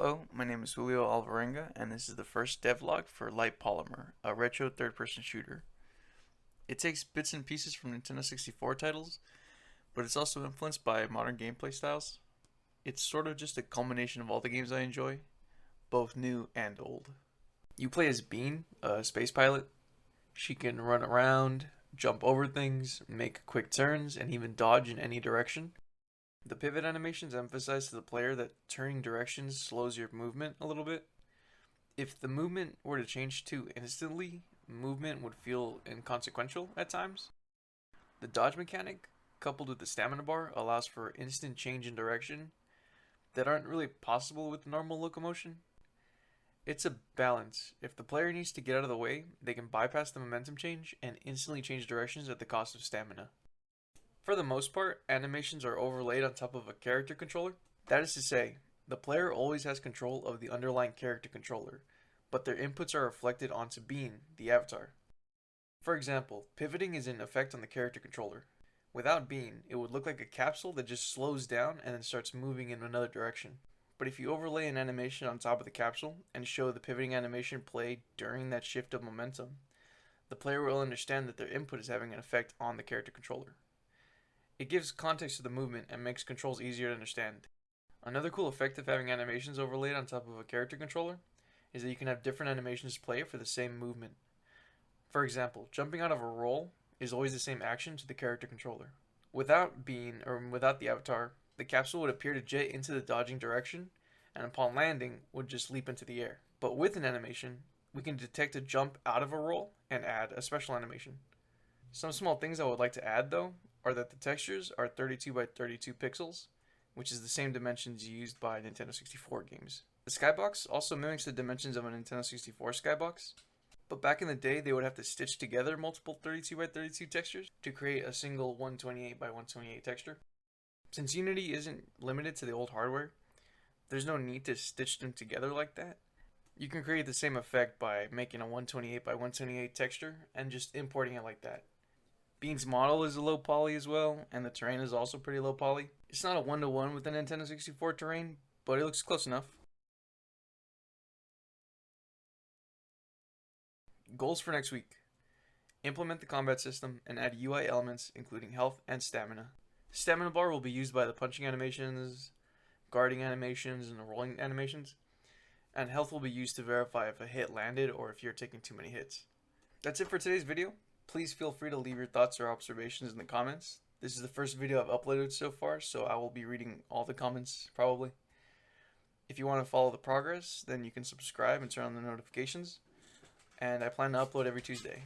Hello, my name is Julio Alvarenga, and this is the first devlog for Light Polymer, a retro third-person shooter. It takes bits and pieces from Nintendo 64 titles, but it's also influenced by modern gameplay styles. It's sort of just a culmination of all the games I enjoy, both new and old. You play as Bean, a space pilot. She can run around, jump over things, make quick turns, and even dodge in any direction. The pivot animations emphasize to the player that turning directions slows your movement a little bit. If the movement were to change too instantly, movement would feel inconsequential at times. The dodge mechanic, coupled with the stamina bar, allows for instant change in direction that aren't really possible with normal locomotion. It's a balance. If the player needs to get out of the way, they can bypass the momentum change and instantly change directions at the cost of stamina. For the most part, animations are overlaid on top of a character controller. That is to say, the player always has control of the underlying character controller, but their inputs are reflected onto Bean, the avatar. For example, pivoting is in effect on the character controller. Without Bean, it would look like a capsule that just slows down and then starts moving in another direction. But if you overlay an animation on top of the capsule and show the pivoting animation played during that shift of momentum, the player will understand that their input is having an effect on the character controller. It gives context to the movement and makes controls easier to understand. Another cool effect of having animations overlaid on top of a character controller is that you can have different animations play for the same movement. For example, jumping out of a roll is always the same action to the character controller. Without Bean, or without the avatar, the capsule would appear to jet into the dodging direction, and upon landing, would just leap into the air. But with an animation, we can detect a jump out of a roll and add a special animation. Some small things I would like to add though are that the textures are 32 by 32 pixels, which is the same dimensions used by Nintendo 64 games. The skybox also mimics the dimensions of a Nintendo 64 skybox, but back in the day they would have to stitch together multiple 32 by 32 textures to create a single 128 by 128 texture. Since Unity isn't limited to the old hardware, there's no need to stitch them together like that. You can create the same effect by making a 128 by 128 texture and just importing it like that. Bean's model is a low poly as well, and the terrain is also pretty low poly. It's not a one-to-one with the Nintendo 64 terrain, but it looks close enough. Goals for next week. Implement the combat system and add UI elements including health and stamina. Stamina bar will be used by the punching animations, guarding animations, and the rolling animations, and health will be used to verify if a hit landed or if you're taking too many hits. That's it for today's video. Please feel free to leave your thoughts or observations in the comments. This is the first video I've uploaded so far, so I will be reading all the comments probably. If you want to follow the progress, then you can subscribe and turn on the notifications. And I plan to upload every Tuesday.